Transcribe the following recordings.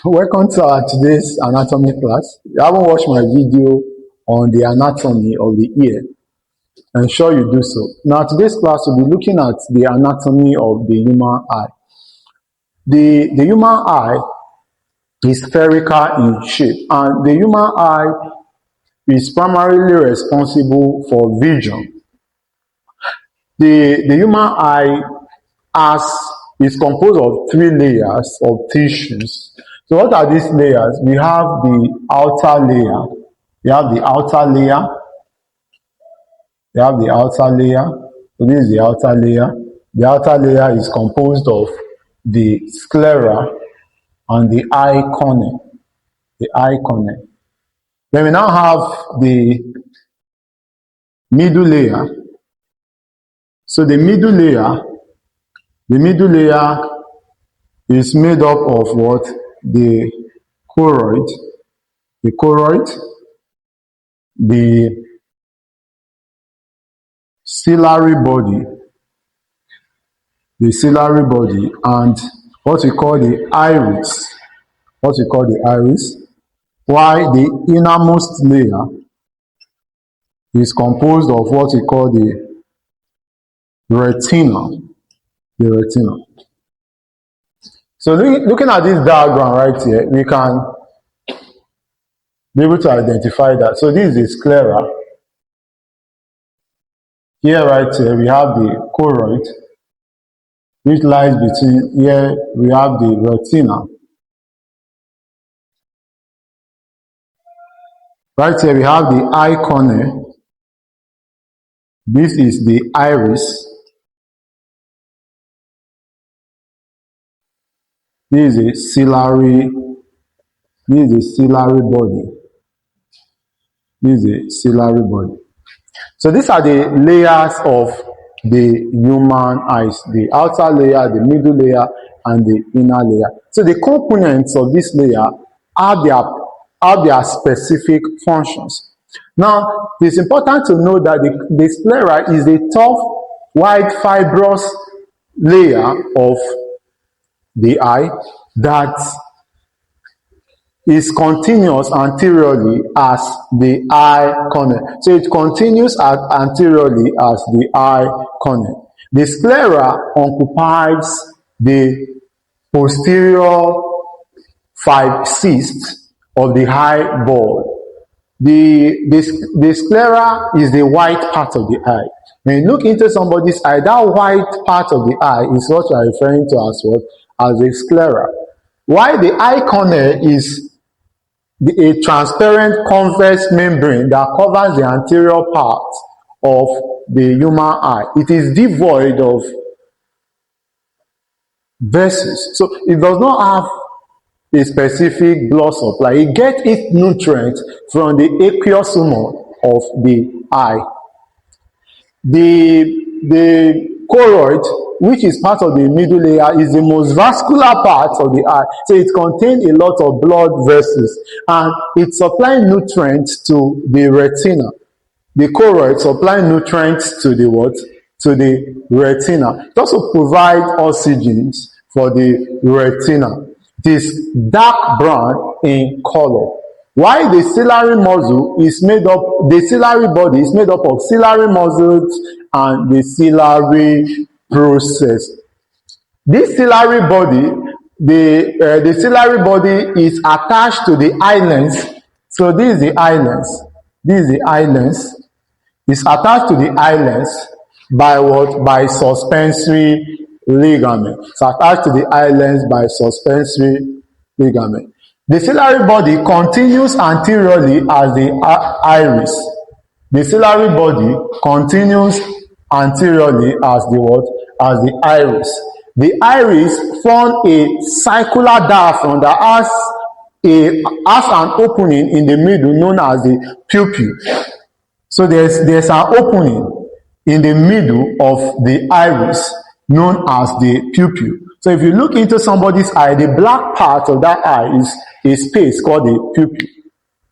Welcome to our today's anatomy class. If you haven't watched my video on the anatomy of the ear, ensure you do so. Now, today's class will be looking at the anatomy of the human eye. The human eye is spherical in shape, and the human eye is primarily responsible for vision. The human eye is composed of 3 layers of tissues. So what are these layers? We have the outer layer. We have the outer layer. We have the outer layer. So this is the outer layer. The outer layer is composed of the sclera and the eye cornea. The eye cornea. Then we now have the middle layer. So the middle layer is made up of what? The choroid, the ciliary body, and what we call the iris. While the innermost layer is composed of what we call the retina. So looking at this diagram right here, we can be able to identify that. So this is the sclera. Here right here, we have the choroid, which lies between. Here we have the retina. Right here we have the eye cornea. This is the iris. This is a ciliary body. So these are the layers of the human eyes: the outer layer, the middle layer, and the inner layer. So the components of this layer have their specific functions. Now, it's important to know that the sclera is a tough, white, fibrous layer of the eye that is continuous anteriorly as the eye cornea. So it continues anteriorly as the eye cornea. The sclera occupies the posterior 5/6 of the eyeball. The sclera is the white part of the eye. When you look into somebody's eye, that white part of the eye is what we are referring to as what? As a sclera. While the eye cornea is a transparent convex membrane that covers the anterior part of the human eye. It is devoid of vessels. So it does not have a specific blood supply. It gets its nutrients from the aqueous humor of the eye. The choroid, which is part of the middle layer, is the most vascular part of the eye. So it contains a lot of blood vessels, and it supplies nutrients to the retina. The choroid supplies nutrients to the what? To the retina. It also provides oxygen for the retina. It is dark brown in color. While the ciliary body is made up of ciliary muscles and the ciliary process. This ciliary body, the ciliary body is attached to the eye lens. So this is the eye lens. It's attached to the eye lens by what? By suspensory ligament. It's attached to the eye lens by suspensory ligament. The ciliary body continues anteriorly as the iris. The ciliary body continues anteriorly as the what? As the iris. The iris forms a circular diaphragm that has an opening in the middle known as the pupil. So there's an opening in the middle of the iris known as the pupil. So if you look into somebody's eye, the black part of that eye is a space called the pupil.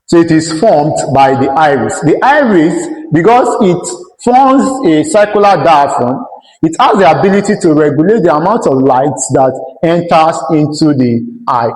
So it is formed by the iris. The iris, because it forms a circular diaphragm, It has the ability to regulate the amount of light that enters into the eye.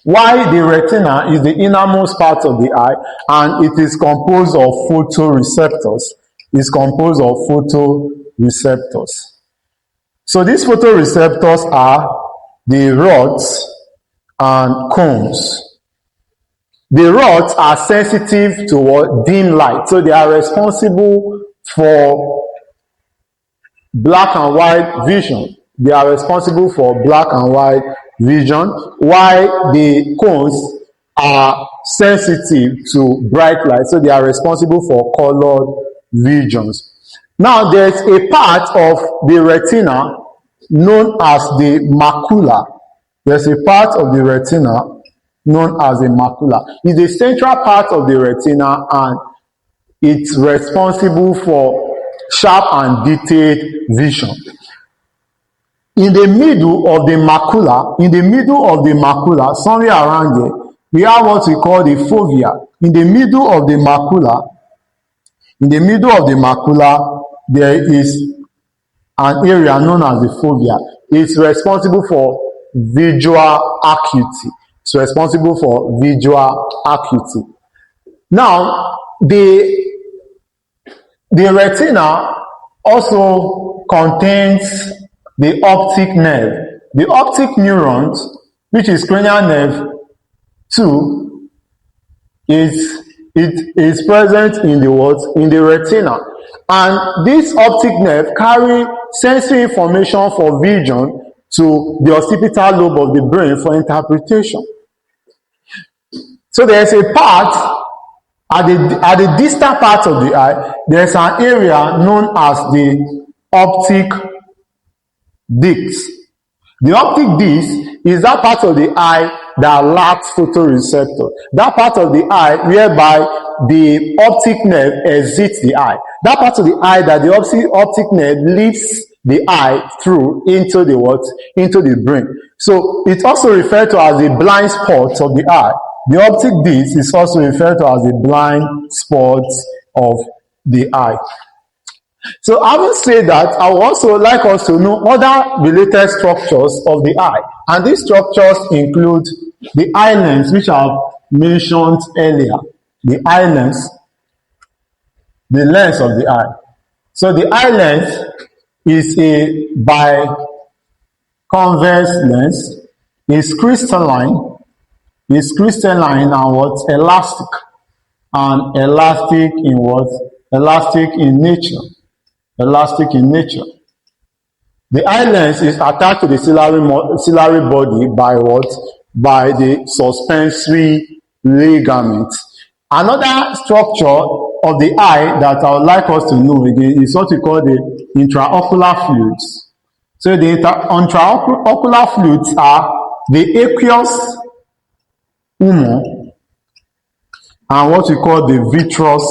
While the retina is the innermost part of the eye, and it is composed of photoreceptors. It's composed of photoreceptors. So these photoreceptors are the rods and cones. The rods are sensitive to dim light, so they are responsible for black and white vision. They are responsible for black and white vision, while the cones are sensitive to bright light, so they are responsible for colored visions. Now, there's a part of the retina known as the macula. There's a part of the retina known as the macula. It's the central part of the retina, and it's responsible for sharp and detailed vision. In the middle of the macula, somewhere around there, we have what we call the fovea. In the middle of the macula, there is an area known as the fovea. It's responsible for visual acuity. Now, the retina also contains the optic nerve. The optic neurons, which is cranial nerve 2, is present in the retina. And this optic nerve carry sensory information for vision to the occipital lobe of the brain for interpretation. So there's a part at the distal part of the eye, there's an area known as the optic disc. The optic disc is that part of the eye that lacks photoreceptor. That part of the eye whereby the optic nerve exits the eye. That part of the eye that the optic nerve leads the eye through into the brain. So it's also referred to as the blind spot of the eye. The optic disc is also referred to as the blind spots of the eye. So having said that, I would also like us to know other related structures of the eye. And these structures include the eye lens, which I've mentioned earlier. The eye lens, the lens of the eye. So the eye lens is a biconvex lens. It's crystalline and what? Elastic. And elastic in what? Elastic in nature. The eye lens is attached to the ciliary body by what? By the suspensory ligament. Another structure of the eye that I would like us to know again is what we call the intraocular fluids. So the intraocular fluids are the aqueous humor and what we call the vitreous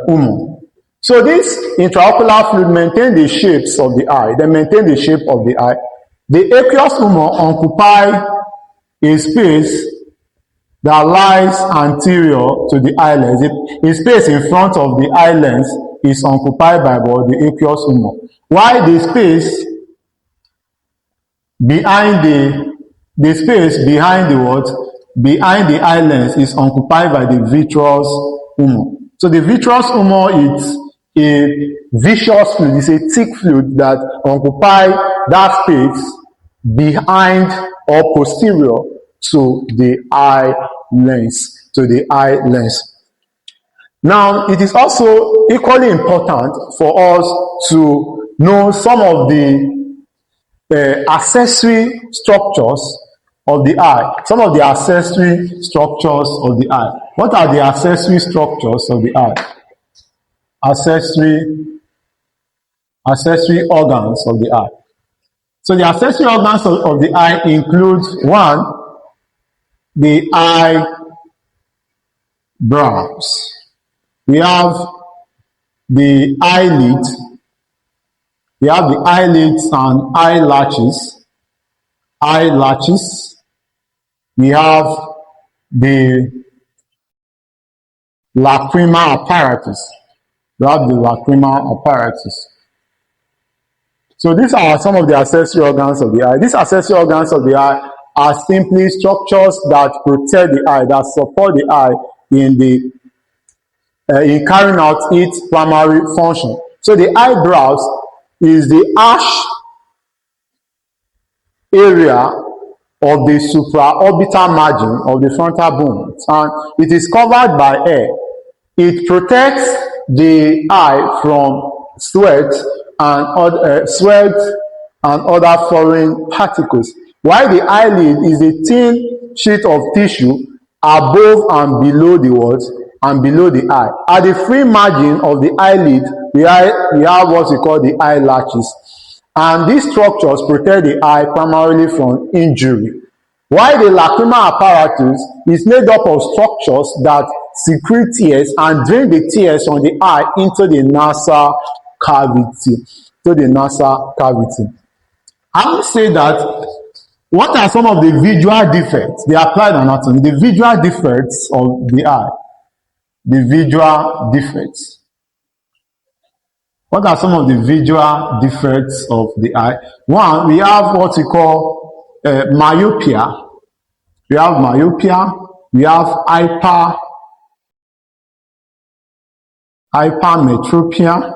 humor. So this intraocular fluid maintain the shapes of the eye. They maintain the shape of the eye. The aqueous humor occupy a space that lies anterior to the eye lens. The space in front of the eye lens is occupied by the aqueous humor, while the space behind the space behind the what? Behind the eye lens is occupied by the vitreous humor. So the vitreous humor is a viscous fluid. It's a thick fluid that occupies that space behind or posterior to the eye lens. Now, it is also equally important for us to know some of the accessory structures of the eye. Some of the accessory structures of the eye. What are the accessory structures of the eye? Accessory organs of the eye. So the accessory organs of the eye include 1, the eyebrows. We have the eyelid. We have the eyelids and eyelashes. We have the lacrimal apparatus. We have the lacrimal apparatus. So these are some of the accessory organs of the eye. These accessory organs of the eye are simply structures that protect the eye, that support the eye in carrying out its primary function. So the eyebrows is the arch area of the supraorbital margin of the frontal bone, and it is covered by hair. It protects the eye from sweat and other foreign particles, while the eyelid is a thin sheet of tissue above and below the what and below the eye. At the free margin of the eyelid, we have what we call the eyelashes, and these structures protect the eye primarily from injury. While the lacrimal apparatus is made up of structures that secrete tears and drain the tears from the eye into the nasal cavity. I would say that what are some of the visual defects, the applied anatomy, the visual defects of the eye? The visual defects. What are some of the visual defects of the eye? One, we have what we call myopia. We have myopia. We have hypermetropia.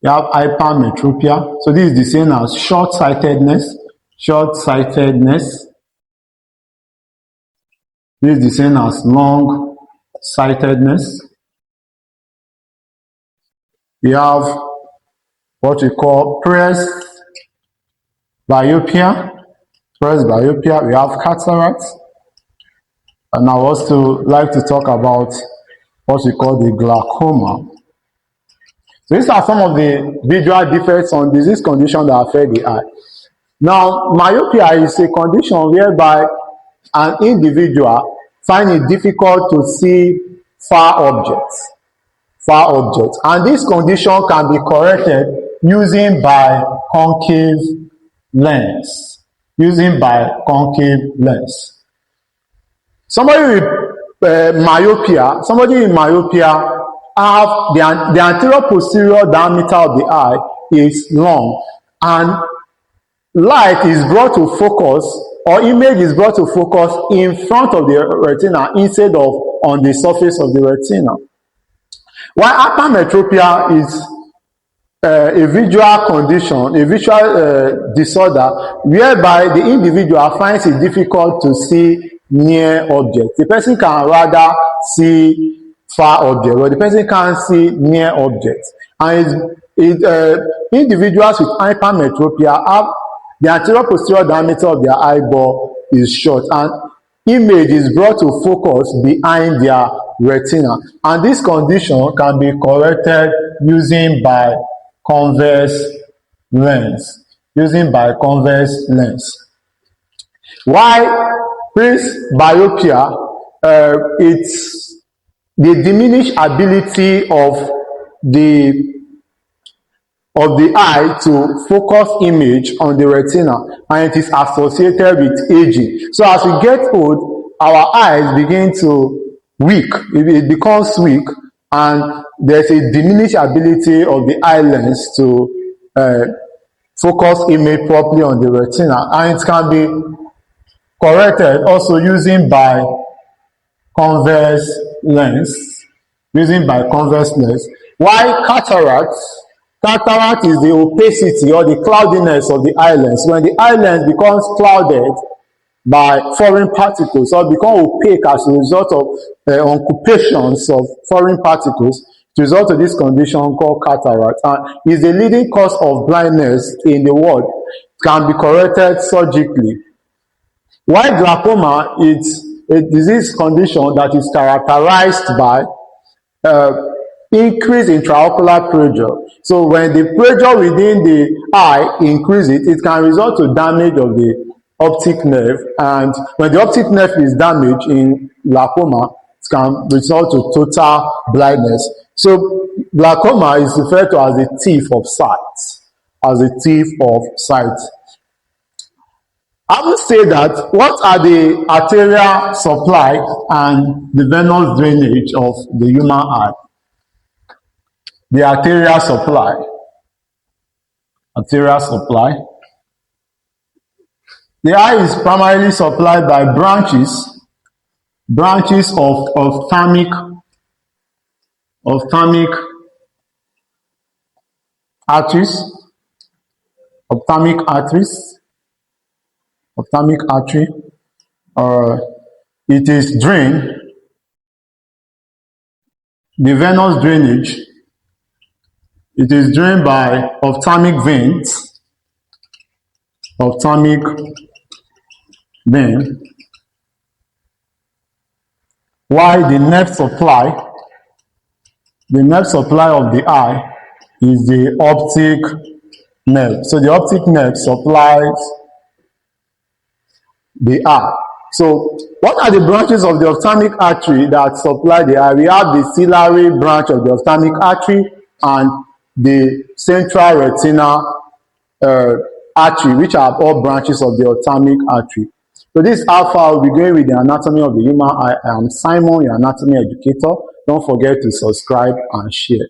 We have hypermetropia. So this is the same as short-sightedness. Short-sightedness. This is the same as long-sightedness. We have what we call presbyopia. Presbyopia. We have cataract. And I would also like to talk about what we call the glaucoma. So these are some of the visual defects on disease conditions that affect the eye. Now, myopia is a condition whereby an individual finds it difficult to see far objects. And this condition can be corrected using by concave lens. Somebody in myopia have the anterior posterior diameter of the eye is long, and light is brought to focus, or image is brought to focus in front of the retina instead of on the surface of the retina. While hypermetropia is a visual condition, a visual disorder, whereby the individual finds it difficult to see near objects. The person can rather see far objects, but the person can't see near objects. And individuals with hypermetropia have the anterior posterior diameter of their eyeball is short, and image is brought to focus behind their retina. And this condition can be corrected using by convex lens. Why presbyopia? It's the diminished ability of the eye to focus image on the retina, and it is associated with aging. So as we get old, our eyes begin to weak. It becomes weak, and there's a diminished ability of the eye lens to focus image properly on the retina, and it can be corrected also using by convex lens. Why cataract is the opacity or the cloudiness of the eye lens. When the eye lens becomes clouded by foreign particles or become opaque as a result of occupations of foreign particles, it results in this condition called cataract, and is the leading cause of blindness in the world. It can be corrected surgically. While glaucoma is a disease condition that is characterized by increase in intraocular pressure. So when the pressure within the eye increases, it can result to damage of the optic nerve, and when the optic nerve is damaged in glaucoma, it can result to total blindness. So glaucoma is referred to as the thief of sight. I would say that what are the arterial supply and the venous drainage of the human eye? the arterial supply. Arterial supply. The eye is primarily supplied by branches of ophthalmic arteries, ophthalmic arteries, ophthalmic artery. It is drained, the venous drainage. It is drained by ophthalmic veins, ophthalmic vein, while the nerve supply of the eye is the optic nerve. So the optic nerve supplies the eye. So what are the branches of the ophthalmic artery that supply the eye? We have the ciliary branch of the ophthalmic artery and the central retinal artery, which are all branches of the ophthalmic artery. So this is how far we'll be going with the anatomy of the human eye. I am Simon, your anatomy educator. Don't forget to subscribe and share.